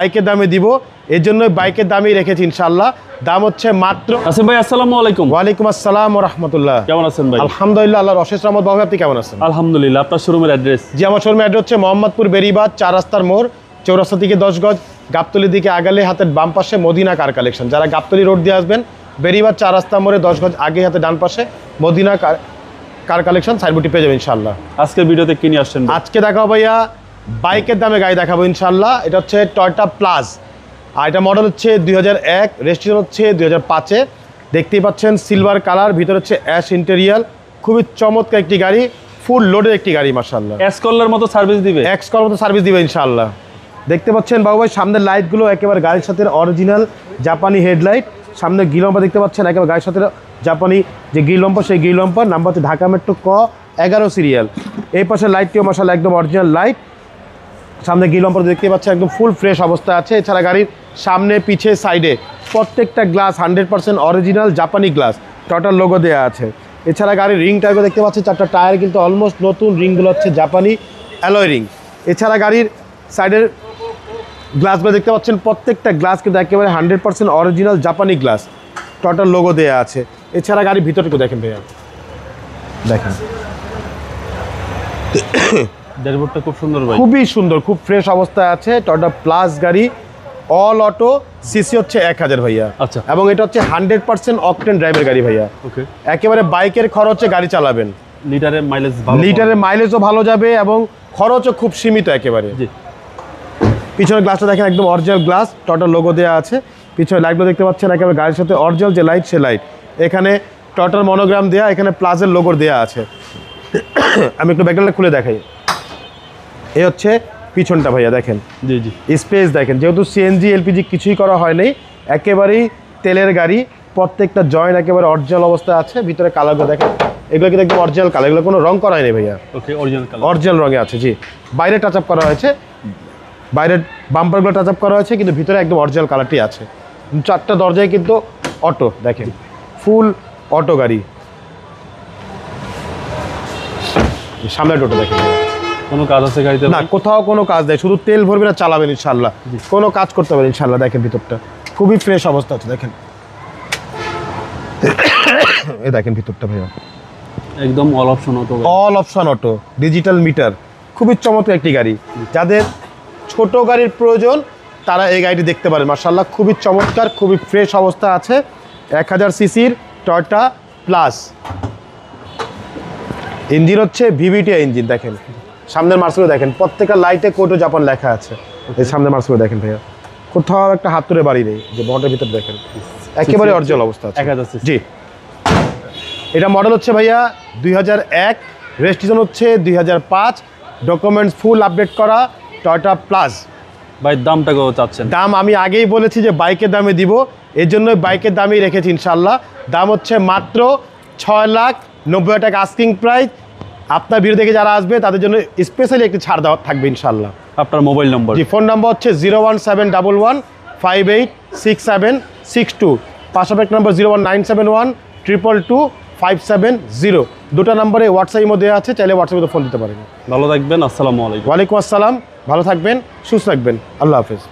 বাইকের দামে দিব, এর জন্য বাইকের দামই রেখেছি ইনশাআল্লাহ। দাম হচ্ছে মাত্র। আসিফ ভাই আসসালামু আলাইকুম। ওয়ালাইকুম আসসালাম ওয়া রাহমাতুল্লাহ। কেমন আছেন ভাই? আলহামদুলিল্লাহ, আল্লাহর অশেষ রহমত। বাবু আপনি কেমন আছেন? আলহামদুলিল্লাহ। আপনার শোরুমের অ্যাড্রেস? জি, আমার শোরুমের অ্যাড্রেস হচ্ছে মোহাম্মদপুর বেরিবাদ 4 রাস্তার মোড়, চৌরাস্তা থেকে 10 গজ, গাবতলির দিকে আগালে হাতের বাম পাশে মদিনা কার কালেকশন। যারা গাবতলি রোড দিয়ে আসবেন, বেরিবাদ 4 রাস্তার মোড়ে 10 গজ আগে হাতে ডান পাশে মদিনা কার কালেকশন সাইনবোর্ডটি পেয়ে যাবেন ইনশাআল্লাহ। আজকের ভিডিওতে কি নিয়ে আসছেন? আজকে দেখাবো ভাইয়া বাইকের দামে গাড়ি দেখাবো ইনশাআল্লাহ। এটা হচ্ছে টয়োটা প্লাস, আর এটা মডেল হচ্ছে 2001, রেজিস্ট্রেশন হচ্ছে 2005-এ। দেখতেই পাচ্ছেন সিলভার কালার, ভিতরে হচ্ছে অ্যাশ ইন্টেরিয়াল। খুবই চমৎকার একটি গাড়ি, ফুল লোডের একটি গাড়ি মাশাআল্লাহ। এক্স কলার মতো সার্ভিস দিবে? এক্স কলার মতো সার্ভিস দিবে ইনশাআল্লাহ। দেখতে পাচ্ছেন বাবু ভাই সামনের লাইটগুলো একেবারে গাড়ির সাথে অরিজিনাল জাপানি হেডলাইট। সামনে গ্রিল বাম্পার দেখতে পাচ্ছেন একেবারে গাড়ির সাথে জাপানি যে গ্রিল বাম্পার, সেই গ্রিল বাম্পার। নাম্বার হচ্ছে ঢাকা মেট্রো ক 11 সিরিয়াল। এই পাশে লাইটটিও মাশাআল্লাহ একদম অরিজিনাল লাইট। সামনে গ্রিল বাম্পার দেখতে পাচ্ছেন একদম ফুল ফ্রেশ অবস্থা আছে। এছাড়া গাড়ির সামনে পিছে সাইডে প্রত্যেকটা গ্লাস 100% অরিজিনাল জাপানি গ্লাস, টয়োটার লোগো দেওয়া আছে। এছাড়া গাড়ির রিং টায়ারগুলো দেখতে পাচ্ছেন, 4টা টায়ার কিন্তু অলমোস্ট নতুন, রিংগুলো হচ্ছে জাপানি অ্যালয় রিং। এছাড়া গাড়ির সাইডের গ্লাসগুলো দেখতে পাচ্ছেন, প্রত্যেকটা গ্লাস কিন্তু একেবারে 100% অরিজিনাল জাপানি গ্লাস, টয়োটার লোগো দেওয়া আছে। এছাড়া গাড়ির ভিতরটুকু দেখেন ভাইয়া, দেখেন ড্যাশবোর্ডটা খুব সুন্দর ভাই, খুবই সুন্দর, খুব ফ্রেশ অবস্থায় আছে। টয়োটা প্লাস গাড়ি, অল অটো, সিসি হচ্ছে 1000 ভাইয়া। আচ্ছা। এবং এটা হচ্ছে 100% অকটেন ড্রাইভের গাড়ি ভাইয়া। ওকে। একেবারে বাইকের খরচে গাড়ি চালাবেন, লিটারের মাইলেজ ভালো, লিটারের মাইলেজও ভালো যাবে এবং খরচও খুব সীমিত একেবারে। জি। পিছনের গ্লাসটা দেখেন একদম অরিজিনাল গ্লাস, টয়োটার লোগো দেওয়া আছে। পিছনে লাইটগুলো দেখতে পাচ্ছেন একেবারে গাড়ির সাথে অরিজিনাল যে লাইট, সে লাইট। এখানে টয়োটার মনোগ্রাম দেওয়া, এখানে প্লাসের লোগো দেওয়া আছে। আমি একটু ব্যাকগ্রাউন্ডটা খুলে দেখাই। এই হচ্ছে পিছনটা ভাইয়া, দেখেন জি জি স্পেস দেখেন। যেহেতু সিএনজি এলপিজি কিছুই করা হয়নি, একেবারেই তেলের গাড়ি, প্রত্যেকটা জয়েন্ট একেবারে অরিজিনাল অবস্থায় আছে। ভিতরে কালারগুলো দেখেন, এগুলো কিন্তু একদম অরিজিনাল কালার, এগুলো কোনো রং করা হয়নি ভাইয়া। ওকে, অরিজিনাল কালার, অরিজিনাল রঙে আছে। জি, বাইরে টাচ আপ করা হয়েছে, বাইরের বাম্পারগুলো টাচ আপ করা হয়েছে, কিন্তু ভিতরে একদম অরিজিনাল কালারটি আছে। 4টা দরজায় কিন্তু অটো, দেখেন ফুল অটো গাড়ি। সামনের টোটো দেখেন, কোনো কাজ আছে গাড়িতে? না, কোথাও কোনো কাজ নেই, শুধু তেল ভরবেন আর চালাবেন ইনশাআল্লাহ। কোনো কাজ করতে পারেন ইনশাআল্লাহ। দেখেন ভিতরটা খুবই ফ্রেশ অবস্থা আছে, দেখেন এই দেখেন ভিতরটা ভাইয়া, একদম all option auto, all option auto, digital meter. খুবই চমৎকার একটি গাড়ি, যাদের ছোট গাড়ির প্রয়োজন তারা এই গাড়িটি দেখতে পারেন মাশাআল্লাহ। খুবই চমৎকার, খুবই ফ্রেশ অবস্থা আছে। 1000 সিসির টয়োটা প্লাস। ইঞ্জিন হচ্ছে ভিভিটি ইঞ্জিন। দেখেন সামনের মার্সগুলো দেখেন, প্রত্যেকটা লাইটে কোটো জাপান লেখা আছে। এই সামনের মার্সগুলো দেখেন ভাইয়া, কোথাও একটা হাত তুলে বাড়ি নেই। যে বনের ভিতরে দেখেন একেবারে অরিজিনাল অবস্থা আছে। 1000 সিসি। জি, এটা মডেল হচ্ছে ভাইয়া 2001, রেজিস্ট্রেশন হচ্ছে 2005, ডকুমেন্টস ফুল আপডেট করা টয়োটা প্লাস। ভাই দামটা কত চাচ্ছেন? দাম আমি আগেই বলেছি যে বাইকের দামে দিব, এর জন্য বাইকের দামই রেখেছি ইনশাআল্লাহ। দাম হচ্ছে মাত্র 6,90,000 টাকা আস্কিং প্রাইস। আপনার ভিডিও দেখে যারা আসবে তাদের জন্য স্পেশালি একটি ছাড় দেওয়া থাকবে ইনশাআল্লাহ। আপনার মোবাইল নম্বর? জি, ফোন নাম্বার হচ্ছে 01711586762। পাশাপাশি নাম্বার 01971222570। দুটো নম্বরে হোয়াটসঅ্যাপের মধ্যে আছে, চাইলে হোয়াটসঅ্যাপে ফোন দিতে পারেন। ভালো থাকবেন। আসসালামু আলাইকুম। ওয়ালাইকুম আসসালাম, ভালো থাকবেন, সুস্থ থাকবেন, আল্লাহ হাফেজ।